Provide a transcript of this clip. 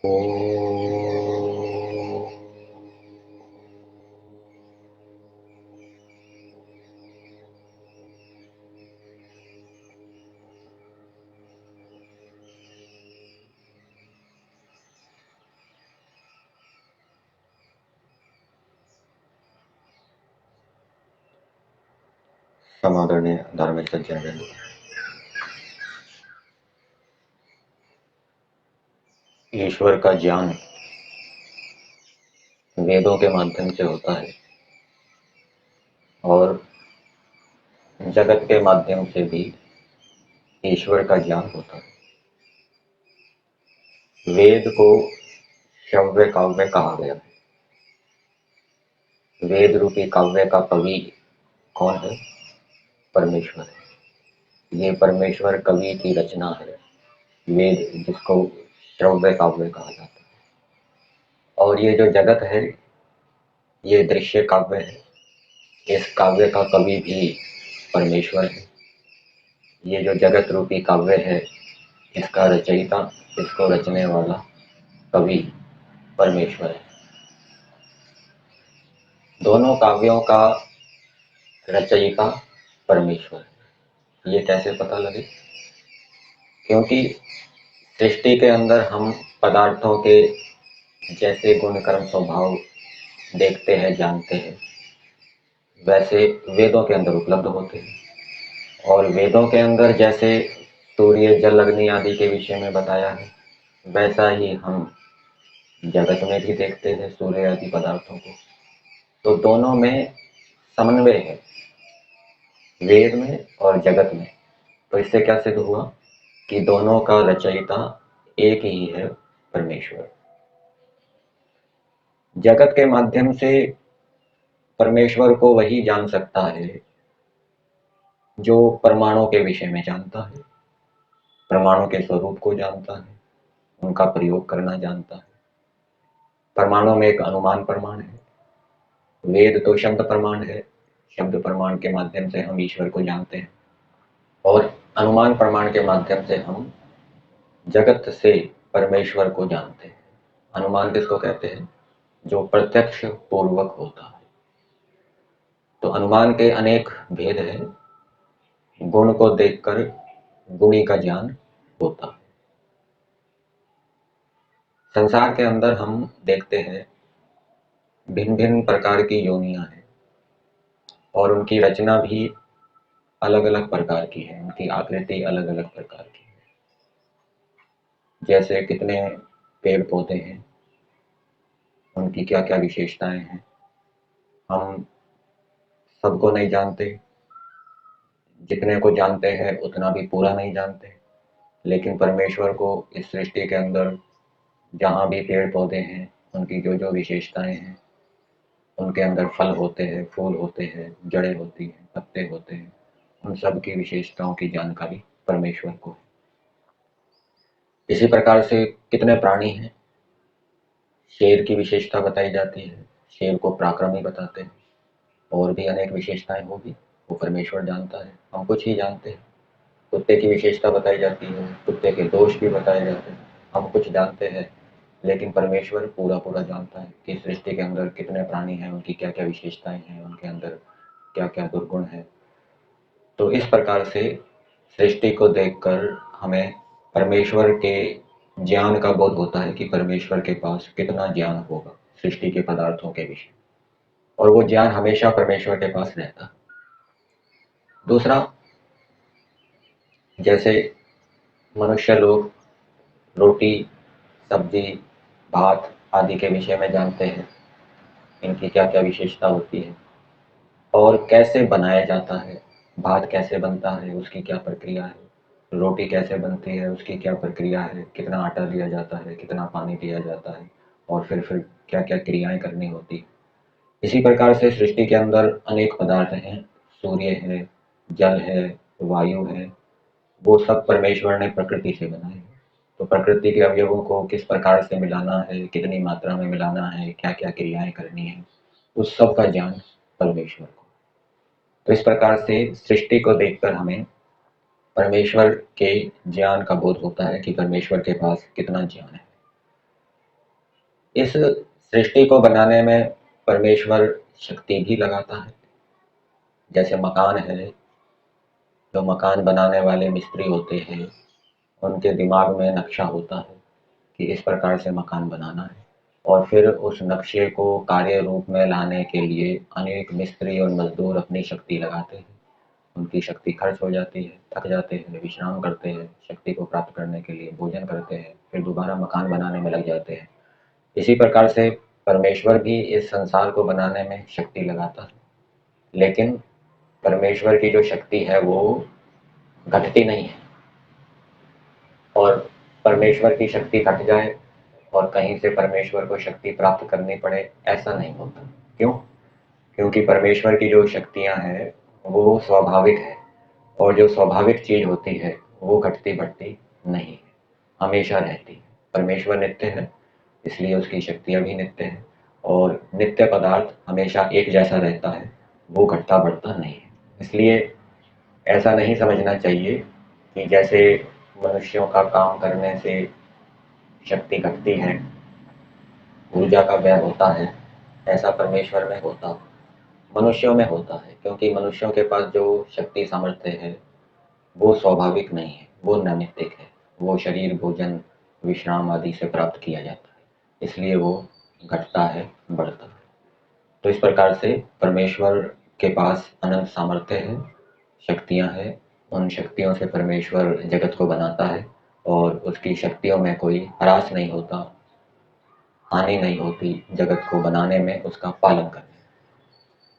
ओ समादरणीय धार्मिक सज्जन, ईश्वर का ज्ञान वेदों के माध्यम से होता है और जगत के माध्यम से भी ईश्वर का ज्ञान होता है। वेद को श्रव्य काव्य कहा गया है। वेद रूपी काव्य का कवि कौन है? परमेश्वर है। ये परमेश्वर कवि की रचना है वेद, जिसको श्रव्य काव्य कहा जाता है। और ये जो जगत है ये दृश्य काव्य है। इस काव्य का कवि भी परमेश्वर है। ये जो जगत रूपी काव्य है इसका रचयिता, इसको रचने वाला कवि परमेश्वर है। दोनों काव्यों का रचयिता परमेश्वर है। ये कैसे पता लगे? क्योंकि सृष्टि के अंदर हम पदार्थों के जैसे गुण कर्म स्वभाव देखते हैं, जानते हैं, वैसे वेदों के अंदर उपलब्ध होते हैं। और वेदों के अंदर जैसे सूर्य, जल, अग्नि आदि के विषय में बताया है, वैसा ही हम जगत में भी देखते हैं सूर्य आदि पदार्थों को। तो दोनों में समन्वय है, वेद में और जगत में। तो इससे क्या सिद्ध हुआ कि दोनों का रचयिता एक ही है, परमेश्वर। जगत के माध्यम से परमेश्वर को वही जान सकता है जो परमाणु के विषय में जानता है, परमाणु के स्वरूप को जानता है, उनका प्रयोग करना जानता है। परमाणु में एक अनुमान प्रमाण है, वेद तो शब्द प्रमाण है। शब्द प्रमाण के माध्यम से हम ईश्वर को जानते हैं और अनुमान प्रमाण के माध्यम से हम जगत से परमेश्वर को जानते हैं। अनुमान किसको कहते हैं? जो प्रत्यक्ष पूर्वक होता है। तो अनुमान के अनेक भेद हैं। गुण को देखकर गुणी का ज्ञान होता है। संसार के अंदर हम देखते हैं भिन्न भिन्न प्रकार की योनियां हैं और उनकी रचना भी अलग अलग प्रकार की है, उनकी आकृति अलग अलग प्रकार की है। जैसे कितने पेड़ पौधे हैं, उनकी क्या क्या विशेषताएं हैं, हम सबको नहीं जानते। जितने को जानते हैं उतना भी पूरा नहीं जानते। लेकिन परमेश्वर को इस सृष्टि के अंदर जहाँ भी पेड़ पौधे हैं, उनकी जो जो विशेषताएं हैं, उनके अंदर फल होते हैं, फूल होते हैं, जड़ें होती हैं, पत्ते होते हैं, उन सब की विशेषताओं की जानकारी परमेश्वर को है। इसी प्रकार से कितने प्राणी हैं। शेर की विशेषता बताई जाती है, शेर को पराक्रमी बताते हैं। और भी अनेक विशेषताएं होगी, वो परमेश्वर जानता है, हम कुछ ही जानते हैं। कुत्ते की विशेषता बताई जाती है, कुत्ते के दोष भी बताए जाते हैं, हम कुछ जानते हैं। लेकिन परमेश्वर पूरा पूरा जानता है कि सृष्टि के अंदर कितने प्राणी हैं, उनकी क्या क्या विशेषताएं हैं, उनके अंदर क्या क्या दुर्गुण है। तो इस प्रकार से सृष्टि को देखकर हमें परमेश्वर के ज्ञान का बोध होता है कि परमेश्वर के पास कितना ज्ञान होगा सृष्टि के पदार्थों के विषय। और वो ज्ञान हमेशा परमेश्वर के पास रहता है। दूसरा, जैसे मनुष्य लोग रोटी, सब्जी, भात आदि के विषय में जानते हैं, इनकी क्या क्या विशेषता होती है और कैसे बनाया जाता है। भात कैसे बनता है, उसकी क्या प्रक्रिया है। रोटी कैसे बनती है, उसकी क्या प्रक्रिया है, कितना आटा दिया जाता है, कितना पानी दिया जाता है और फिर क्या क्या क्रियाएं करनी होती है। इसी प्रकार से सृष्टि के अंदर अनेक पदार्थ हैं, सूर्य है, जल है, वायु है, वो सब परमेश्वर ने प्रकृति से बनाए हैं। तो प्रकृति के अवयवों को किस प्रकार से मिलाना है, कितनी मात्रा में मिलाना है, क्या क्या क्रियाएं करनी है, उस सब का ज्ञान परमेश्वर को। तो इस प्रकार से सृष्टि को देखकर हमें परमेश्वर के ज्ञान का बोध होता है कि परमेश्वर के पास कितना ज्ञान है। इस सृष्टि को बनाने में परमेश्वर शक्ति भी लगाता है। जैसे मकान है, जो मकान बनाने वाले मिस्त्री होते हैं, उनके दिमाग में नक्शा होता है कि इस प्रकार से मकान बनाना है, और फिर उस नक्शे को कार्य रूप में लाने के लिए अनेक मिस्त्री और मजदूर अपनी शक्ति लगाते हैं। उनकी शक्ति खर्च हो जाती है, थक जाते हैं, विश्राम करते हैं, शक्ति को प्राप्त करने के लिए भोजन करते हैं, फिर दोबारा मकान बनाने में लग जाते हैं। इसी प्रकार से परमेश्वर भी इस संसार को बनाने में शक्ति लगाता है, लेकिन परमेश्वर की जो शक्ति है वो घटती नहीं है। और परमेश्वर की शक्ति घट जाए और कहीं से परमेश्वर को शक्ति प्राप्त करनी पड़े, ऐसा नहीं होता। क्यों? क्योंकि परमेश्वर की जो शक्तियां हैं वो स्वाभाविक है, और जो स्वाभाविक चीज होती है वो घटती बढ़ती नहीं है, हमेशा रहती है। परमेश्वर नित्य है, इसलिए उसकी शक्तियां भी नित्य है, और नित्य पदार्थ हमेशा एक जैसा रहता है, वो घटता बढ़ता नहीं है। इसलिए ऐसा नहीं समझना चाहिए कि जैसे मनुष्यों का काम करने से शक्ति घटती है, ऊर्जा का व्यय होता है, ऐसा परमेश्वर में होता, मनुष्यों में होता है। क्योंकि मनुष्यों के पास जो शक्ति सामर्थ्य है वो स्वाभाविक नहीं है, वो नैमित्तिक है। वो शरीर, भोजन, विश्राम आदि से प्राप्त किया जाता है, इसलिए वो घटता है, बढ़ता है। तो इस प्रकार से परमेश्वर के पास अनंत सामर्थ्य है, शक्तियां हैं। उन शक्तियों से परमेश्वर जगत को बनाता है, और उसकी शक्तियों में कोई ह्रास नहीं होता, हानि नहीं होती जगत को बनाने में, उसका पालन करने में।